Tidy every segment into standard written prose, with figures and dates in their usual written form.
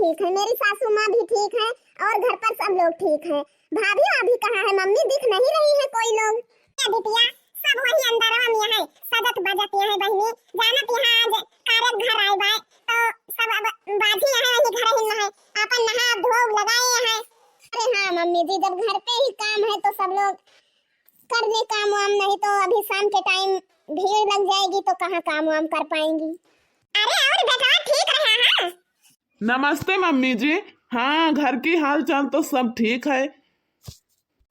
ठीक है, मेरी सासू माँ भी ठीक है और घर पर सब लोग ठीक है। भाभी अभी कहाँ है? मम्मी दिख नहीं रही है कोई लोग। बिटिया सब वही अंदर में है, सजत बजत है बहनी। जाना पिया आज कार्य घर आए बाय तो सब अब बाजी है वही घर ही है, अपन नहा धो लगाए हैं। अरे हाँ मम्मी जी, जब घर पे ही काम है तो सब लोग कर ले काम वाम, नहीं तो अभी शाम के टाइम भीड़ लग जाएगी तो कहाँ काम वाम कर पाएंगी। अरे और बेटा ठीक रहा है? नमस्ते मम्मी जी। हाँ, घर की हाल चाल तो सब ठीक है।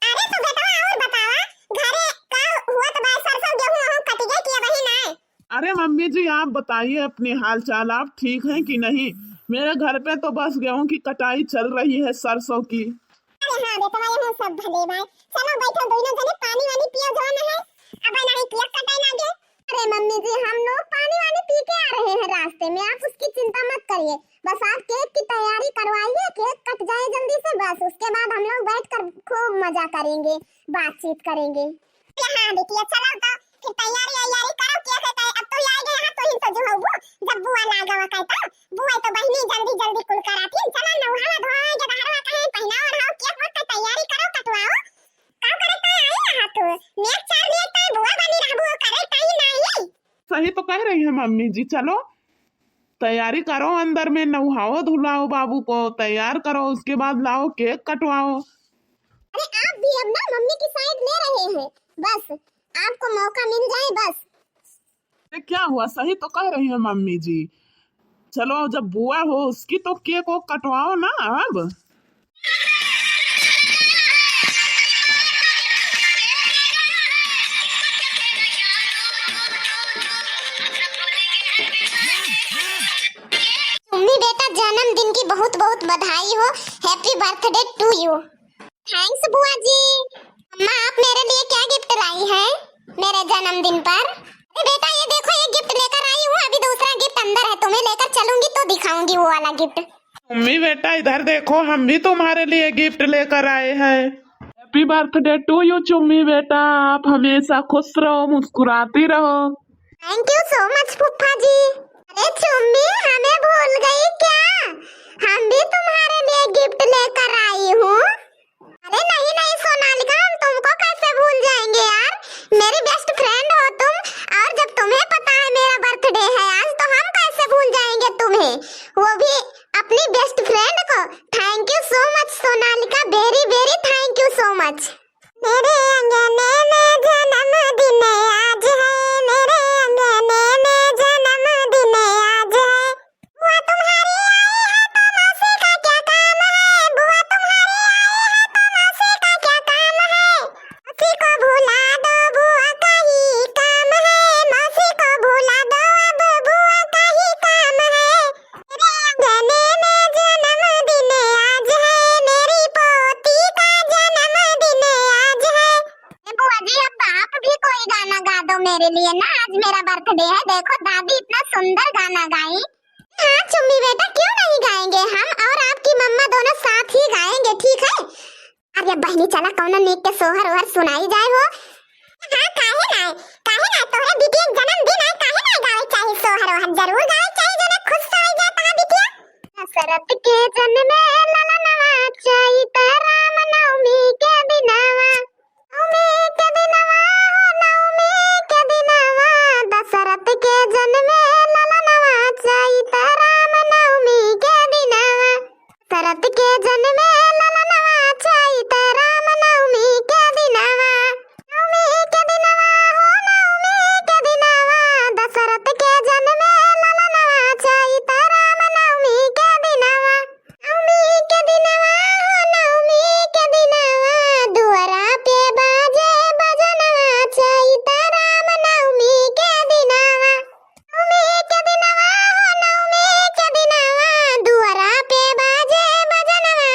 अरे तो बेटा और बतावा, घरे का हुआ तो बाय सरसों गेहूं कट गए कि वही ना? अरे मम्मी जी, आप बताइए अपनी हाल चाल, आप ठीक हैं कि नहीं? मेरे घर पे तो बस गेहूं की कटाई चल रही है, सरसों की। अरे हाँ बेटा यहाँ सब भले भाई, चलो बैठो दोनों जने पानी वानी पियो जाना है, अब नहीं पियो कटाई ना दे। अरे मम्मी जी हम लोग पानी वानी पी के आ रहे हैं रास्ते में, आप उसकी चिंता मत करिए। बस आप केक की तैयारी करवाइए, केक कट जाए जल्दी से, बस उसके बाद हम लोग बैठकर खूब मजा करेंगे, बातचीत करेंगे। हाँ बेटिया चलो तो फिर तैयारी करो, केक है अब तो आएगा यहाँ तो ही तो जो हो जब बुआ लागा वा कहता बुआ तो बहनी जल्दी जल्दी कुल कराती चलो नहावा धोए के बाहर कहीं पहनाओ और आओ केक मत तैयारी करो कटवाओ का करता है यहाँ तो नेक चार लेता बुआ बनी रहबो करे ताई नहीं। सही तो कह रही है मम्मी जी, चलो तैयारी करो, अंदर में नहाओ धुलाओ, बाबू को तैयार करो, उसके बाद लाओ केक कटवाओ। अरे आप भी अब ना मम्मी की साइड ले रहे हैं, बस आपको मौका मिल जाए बस। क्या हुआ? सही तो कह रही है मम्मी जी, चलो जब बुआ हो उसकी तो केक को कटवाओ ना अब। मम्मी बेटा जन्मदिन की बहुत बहुत बधाई हो, happy birthday to you. Thanks बुआ जी। अम्मा आप मेरे लिए क्या गिफ्ट लाई है मेरे जन्मदिन पर? अरे बेटा ये देखो ये गिफ्ट लेकर आई हूँ, अभी दूसरा गिफ्ट अंदर है, तुम्हें लेकर चलूंगी तो दिखाऊंगी वो वाला गिफ्ट। मम्मी बेटा इधर देखो, हम भी तुम्हारे लिए गिफ्ट लेकर आए हैं। हैप्पी बर्थडे टू यू चुम्मी बेटा, आप हमेशा खुश रहो, मुस्कुराती रहो। थैंक यू सो मच फूफा जी। अरे चुम्मी हमें भूल गई क्या? हम भी तुम्हारे लिए गिफ्ट लेकर आई हूँ। अरे नहीं नहीं सोनालिका, हम तुमको कैसे भूल जाएंगे यार, मेरी बेस्ट फ्रेंड हो तुम, और जब तुम्हें पता है मेरा बर्थडे है आज तो हम कैसे भूल जाएंगे तुम्हें, वो भी अपनी बेस्ट फ्रेंड को। Thank you so much Sonalika, very very thank you so much. मेरे अंगने में जन्मदिन आज है, मेरे अंगने में जन्मदिन आज है, बुआ तुम्हारी आई है तो मौसी का क्या काम है, बुआ तुम्हारी आई है तो मौसी का क्या काम है, मौसी को भुला दो बुआ का ही काम है, मौसी को भुला दो अब बुआ का ही काम है, मेरे अंगने में जन्मदिन आज है, मेरी पोती का जन्मदिन आज है। बुआ जी अब आप भी कोई गाना गा दो मेरे लिए ना, आज मेरा बर्थडे है, देखो दादी इतना सुंदर गाना गाई। हाँ चुम्मी बेटा क्यों नहीं गाएंगे, हम और आपकी मम्मा दोनों साथ ही गाएंगे, ठीक है? अरे बहनी चला कौन नीक के सोहर ओहर सुनाई जाए हो। हाँ काहे ना तोरे बिटिया जन्मदिन है, काहे ना गावे चाहे सोहर ओहर, जरूर गावे चाहे जो ना खुश हो जाए ता बिटिया। दशरथ के जन्म में ललनवा चाही त राम नवमी के दिनवा, नवमी के दिनवा हो नवमी के दिनवा, दशरथ के जन्म में ललनवा चाही त राम नवमी के दिनवा, दशरथ के जन्म में ललनवा चाही त राम नवमी के दिनवा, नवमी के दिनवा हो नवमी के दिनवा, दशरथ के जन्म में ललनवा चाही त राम नवमी के दिनवा, नवमी के दिनवा हो नवमी के दिनवा, दुआरा पे बाजे बजनवा चाही त राम नवमी के दिनवा, नवमी के दिनवा हो नवमी के दिनवा, दुआरा पे बाजे बजनवा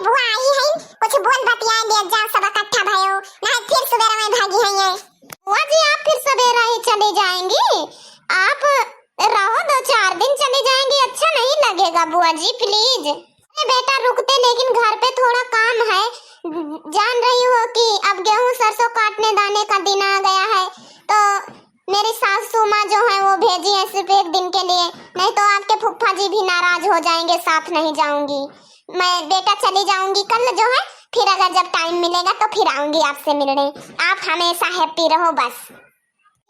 बुआ आई है कुछ बोल बतिया ले जाओ सब इकट्ठा भयो नहीं फिर सवेरा में भागी है ये बुआ जी आप फिर सवेरा ही चले जाएंगी आप रहो 2-4 दिन चले जाएंगी अच्छा नहीं लगेगा बुआ जी प्लीज अरे बेटा रुकते लेकिन घर पे थोड़ा काम है जान रही हो कि अब गेहूं सरसों काटने दाने का दिन आ गया है तो मेरी सासू माँ जो है वो भेजी है सिर्फ एक दिन के लिए नहीं तो आपके फूफा जी भी नाराज हो जाएंगे साथ नहीं जाऊंगी मैं बेटा चली जाऊंगी कल जो है फिर अगर जब टाइम मिलेगा तो फिर आऊंगी आपसे मिलने आप हमेशा हैप्पी रहो बस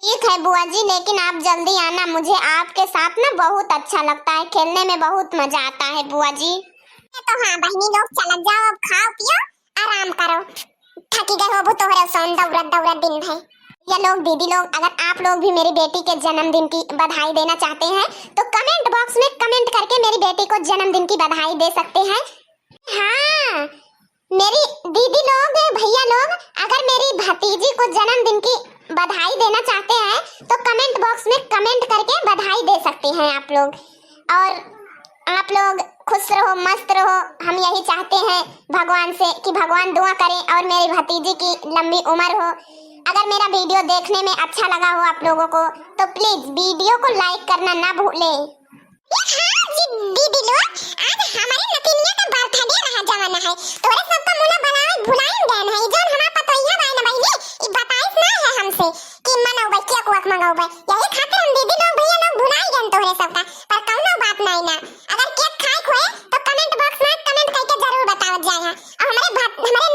ठीक है बुआ जी लेकिन आप जल्दी आना मुझे आपके साथ ना बहुत अच्छा लगता है खेलने में बहुत मजा आता है बुआ जी तो हाँ बहनी लोग चल जाओ अब खाओ पियो आराम करो थकी गए हो तो हो सोन दौड़त दिन है ये लोग दीदी लोग अगर आप लोग भी मेरी बेटी के जन्मदिन की बधाई देना चाहते हैं तो कमेंट बॉक्स में कमेंट करके मेरी बेटी को जन्मदिन की बधाई दे सकते हैं हाँ मेरी दीदी लोग भैया लोग अगर मेरी भतीजी को जन्मदिन की बधाई देना चाहते हैं तो कमेंट बॉक्स में कमेंट करके बधाई दे सकते हैं आप लोग और आप लोग खुश रहो मस्त रहो हम यही चाहते हैं भगवान से कि भगवान दुआ करें और मेरी भतीजी की लंबी उम्र हो अगर मेरा वीडियो देखने में अच्छा लगा हो आप लोगों को तो प्लीज वीडियो को लाइक करना ना भूलें दीदी लोग आज हमारे नतीनिया का बर्थडे रहा जवाना है तोरे सबका मुना बनाए भुलाइन गए नहीं जन हमा पतोइया बाई ना बहिनी ई बताइस ना है हमसे कि मनौबे केक वक मंगाओबे यही खातिर हम दीदी लोग भैया लोग भुलाई गए तोरे सबका पर कौनो बात नहीं ना अगर केक खाए खोए तो कमेंट बॉक्स में कमेंट करके जरूर बताओ जाया और हमारे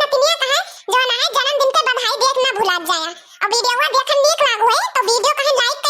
नतीनिया का है जो ना है जन्मदिन के बधाई देख ना भुला जाया और वीडियो देखन नीक लागो है तो वीडियो कहे लाइक